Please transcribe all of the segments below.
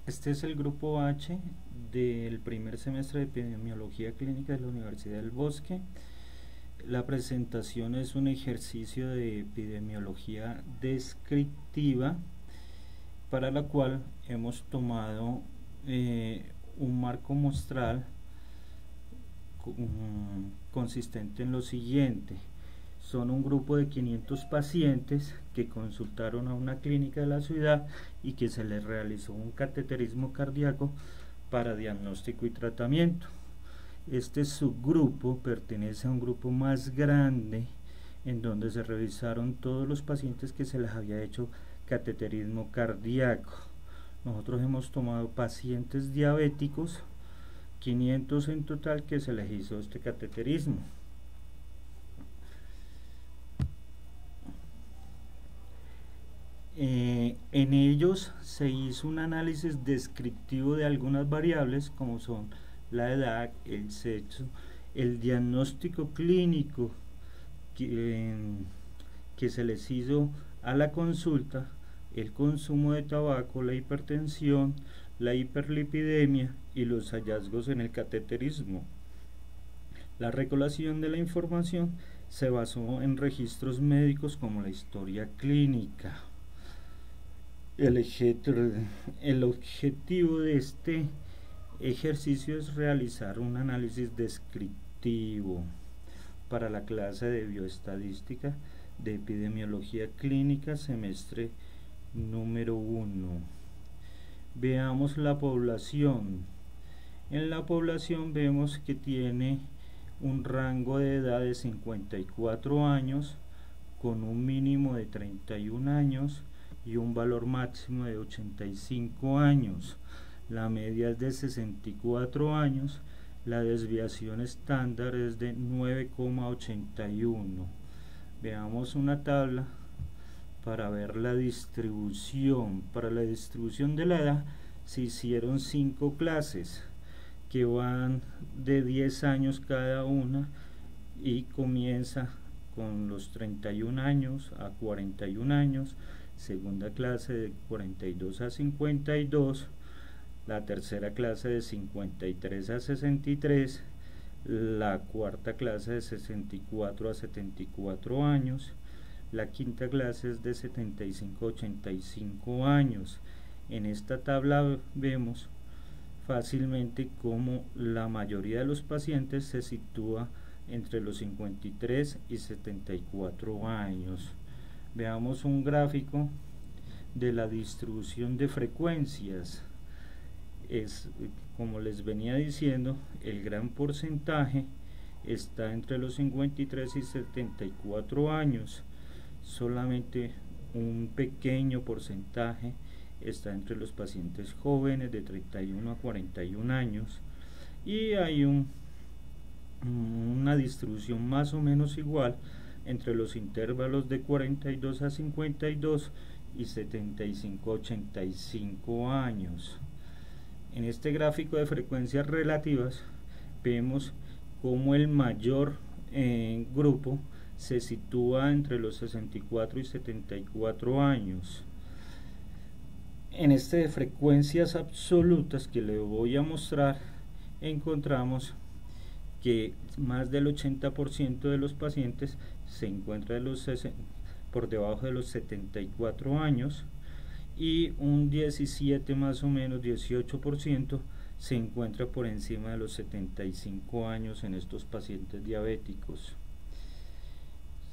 Este es el grupo H del primer semestre de Epidemiología Clínica de la Universidad del Bosque. La presentación es un ejercicio de epidemiología descriptiva para la cual hemos tomado un marco muestral consistente en lo siguiente. Son un grupo de 500 pacientes que consultaron a una clínica de la ciudad y que se les realizó un cateterismo cardíaco para diagnóstico y tratamiento. Este subgrupo pertenece a un grupo más grande en donde se revisaron todos los pacientes que se les había hecho cateterismo cardíaco. Nosotros hemos tomado pacientes diabéticos, 500 en total, que se les hizo este cateterismo. En ellos se hizo un análisis descriptivo de algunas variables como son la edad, el sexo, el diagnóstico clínico que se les hizo a la consulta, el consumo de tabaco, la hipertensión, la hiperlipidemia y los hallazgos en el cateterismo. La recolección de la información se basó en registros médicos como la historia clínica. El objetivo de este ejercicio es realizar un análisis descriptivo para la clase de bioestadística de epidemiología clínica semestre número 1. Veamos la población. En la población vemos que tiene un rango de edad de 54 años con un mínimo de 31 años y un valor máximo de 85 años. La media es de 64 años. La desviación estándar es de 9,81. Veamos una tabla para ver la distribución. Para la distribución de la edad se hicieron 5 clases que van de 10 años cada una y comienza con los 31 años a 41 años, segunda clase de 42 a 52, la tercera clase de 53 a 63, la cuarta clase de 64 a 74 años, la quinta clase es de 75 a 85 años. En esta tabla vemos fácilmente como la mayoría de los pacientes se sitúa entre los 53 y 74 años. Veamos un gráfico de la distribución de frecuencias. Como les venía diciendo, el gran porcentaje está entre los 53 y 74 años. Solamente un pequeño porcentaje está entre los pacientes jóvenes de 31 a 41 años y hay una distribución más o menos igual entre los intervalos de 42 a 52 y 75 a 85 años. En este gráfico de frecuencias relativas vemos cómo el mayor grupo se sitúa entre los 64 y 74 años. En este de frecuencias absolutas que le voy a mostrar, encontramos que más del 80% de los pacientes se encuentra por debajo de los 74 años y un 17 más o menos 18% se encuentra por encima de los 75 años en estos pacientes diabéticos.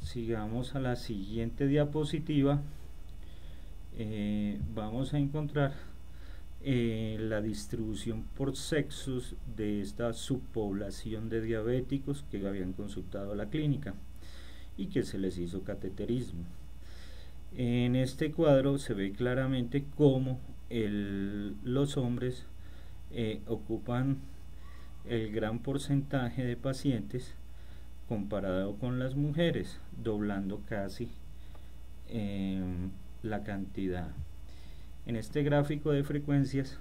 Sigamos a la siguiente diapositiva. Vamos a encontrar la distribución por sexos de esta subpoblación de diabéticos que habían consultado a la clínica y que se les hizo cateterismo. En este cuadro se ve claramente cómo los hombres ocupan el gran porcentaje de pacientes comparado con las mujeres, doblando casi la cantidad. En este gráfico de frecuencias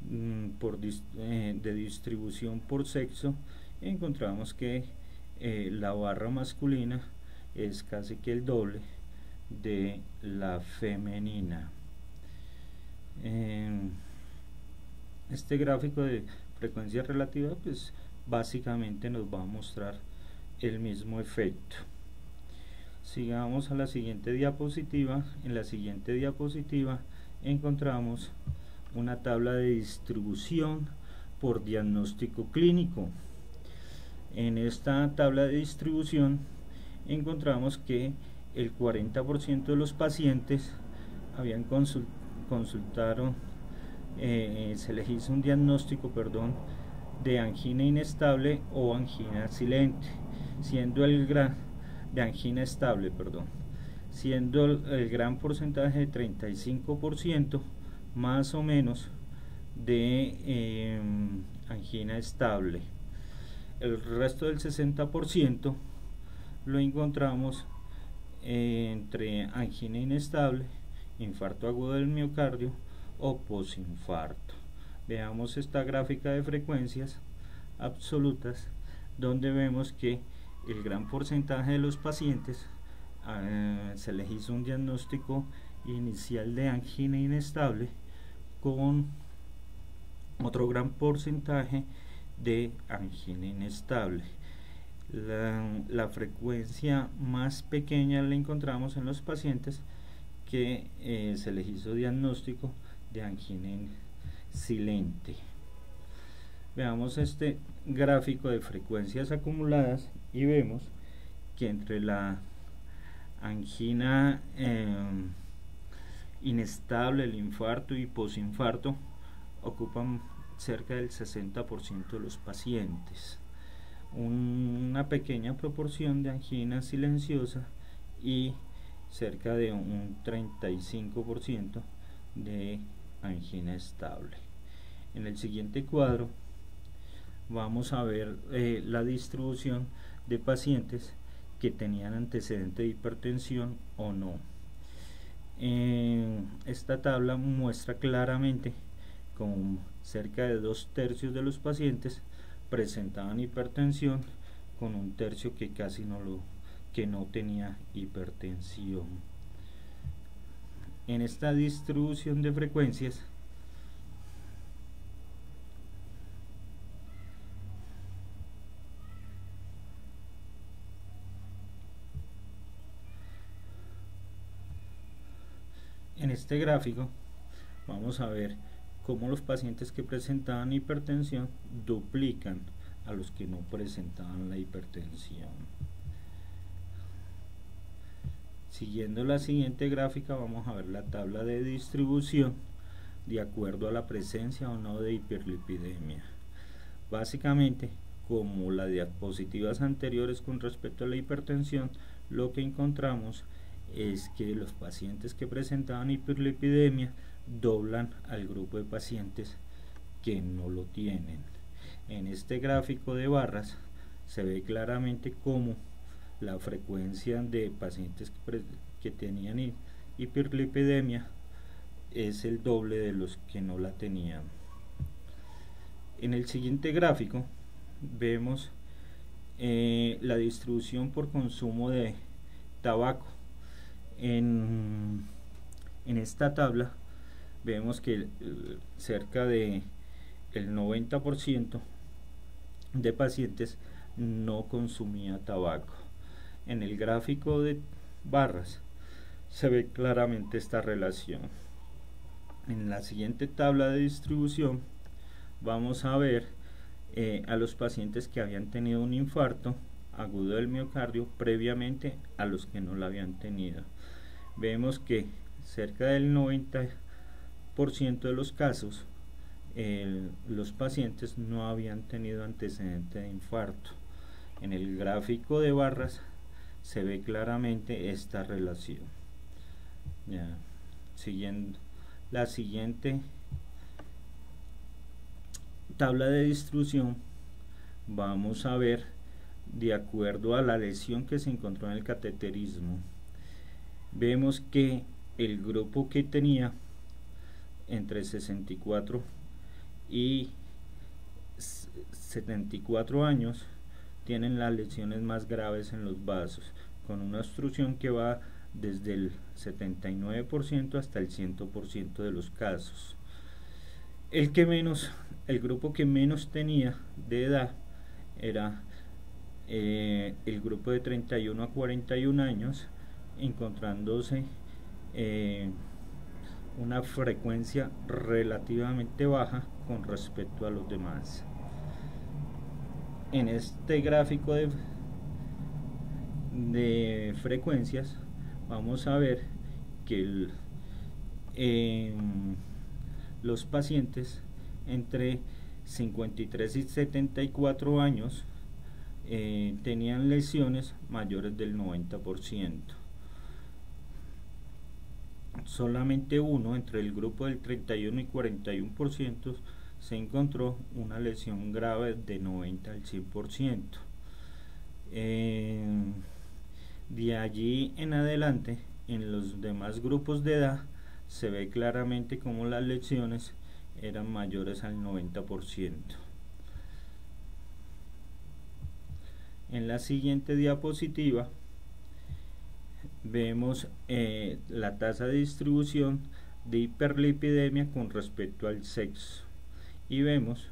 de distribución por sexo encontramos que la barra masculina es casi que el doble de la femenina. este gráfico de frecuencia relativa, pues básicamente nos va a mostrar el mismo efecto. Sigamos a la siguiente diapositiva. En la siguiente diapositiva encontramos una tabla de distribución por diagnóstico clínico. En esta tabla de distribución encontramos que el 40% de los pacientes habían consultaron, se les hizo un diagnóstico, de angina inestable o angina silente, siendo el gran de angina estable, siendo el gran porcentaje de 35% más o menos de angina estable. El resto del 60% lo encontramos entre angina inestable, infarto agudo del miocardio o posinfarto. Veamos esta gráfica de frecuencias absolutas, donde vemos que el gran porcentaje de los pacientes se les hizo un diagnóstico inicial de angina inestable con otro gran porcentaje de angina inestable. La frecuencia más pequeña la encontramos en los pacientes que se les hizo diagnóstico de angina silente. Veamos este gráfico de frecuencias acumuladas y vemos que entre la angina inestable, el infarto y posinfarto ocupan cerca del 60% de los pacientes, una pequeña proporción de angina silenciosa y cerca de un 35% de angina estable. En el siguiente cuadro vamos a ver la distribución de pacientes que tenían antecedente de hipertensión o no. Esta tabla muestra claramente como cerca de 2/3 de los pacientes presentaban hipertensión, con 1/3 que casi no tenía hipertensión. En esta distribución de frecuencias en este gráfico vamos a ver cómo los pacientes que presentaban hipertensión duplican a los que no presentaban la hipertensión. Siguiendo la siguiente gráfica vamos a ver la tabla de distribución de acuerdo a la presencia o no de hiperlipidemia. Básicamente, como las diapositivas anteriores con respecto a la hipertensión, lo que encontramos es que los pacientes que presentaban hiperlipidemia doblan al grupo de pacientes que no lo tienen. En este gráfico de barras se ve claramente cómo la frecuencia de pacientes que tenían hiperlipidemia es el doble de los que no la tenían. En el siguiente gráfico vemos la distribución por consumo de tabaco. En esta tabla vemos que cerca de el 90% de pacientes no consumía tabaco. En el gráfico de barras se ve claramente esta relación. En la siguiente tabla de distribución vamos a ver a los pacientes que habían tenido un infarto agudo del miocardio previamente a los que no lo habían tenido. Vemos que cerca del 90% de los casos los pacientes no habían tenido antecedente de infarto. En el gráfico de barras se ve claramente esta relación. Ya. Siguiendo la siguiente tabla de distribución vamos a ver de acuerdo a la lesión que se encontró en el cateterismo. Vemos que el grupo que tenía entre 64 y 74 años tienen las lesiones más graves en los vasos, con una obstrucción que va desde el 79% hasta el 100% de los casos. el grupo que menos tenía de edad era el grupo de 31 a 41 años, encontrándose una frecuencia relativamente baja con respecto a los demás. En este gráfico de frecuencias vamos a ver que los pacientes entre 53 y 74 años tenían lesiones mayores del 90%. Solamente uno entre el grupo del 31 y 41% se encontró una lesión grave de 90 al 100%. De allí en adelante, en los demás grupos de edad, se ve claramente como las lesiones eran mayores al 90%. En la siguiente diapositiva vemos la tasa de distribución de hiperlipidemia con respecto al sexo, y vemos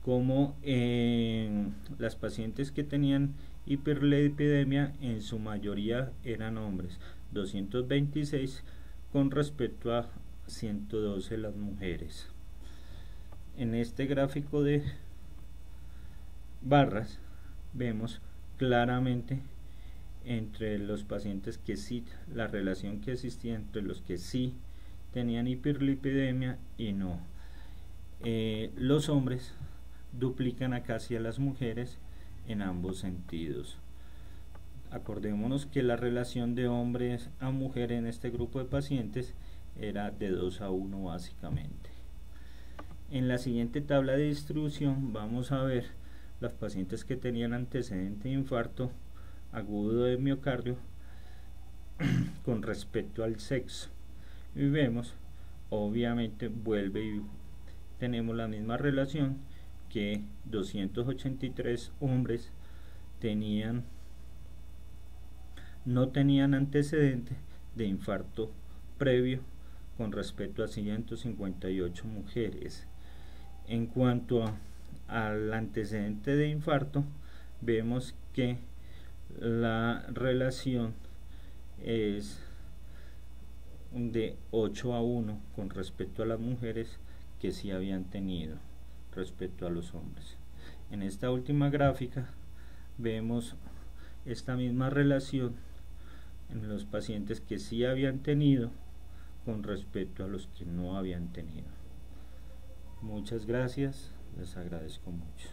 como las pacientes que tenían hiperlipidemia en su mayoría eran hombres, 226 con respecto a 112 las mujeres. En este gráfico de barras vemos claramente entre los pacientes que sí, la relación que existía entre los que sí tenían hiperlipidemia y no. Los hombres duplican a casi a las mujeres en ambos sentidos. Acordémonos que la relación de hombres a mujer en este grupo de pacientes era de 2 a 1 básicamente. En la siguiente tabla de distribución vamos a ver las pacientes que tenían antecedente de infarto agudo de miocardio con respecto al sexo, y vemos, obviamente vuelve y tenemos la misma relación, que 283 hombres no tenían antecedente de infarto previo con respecto a 158 mujeres. En cuanto al antecedente de infarto, vemos que la relación es de 8 a 1 con respecto a las mujeres que sí habían tenido respecto a los hombres. En esta última gráfica vemos esta misma relación en los pacientes que sí habían tenido con respecto a los que no habían tenido. Muchas gracias, les agradezco mucho.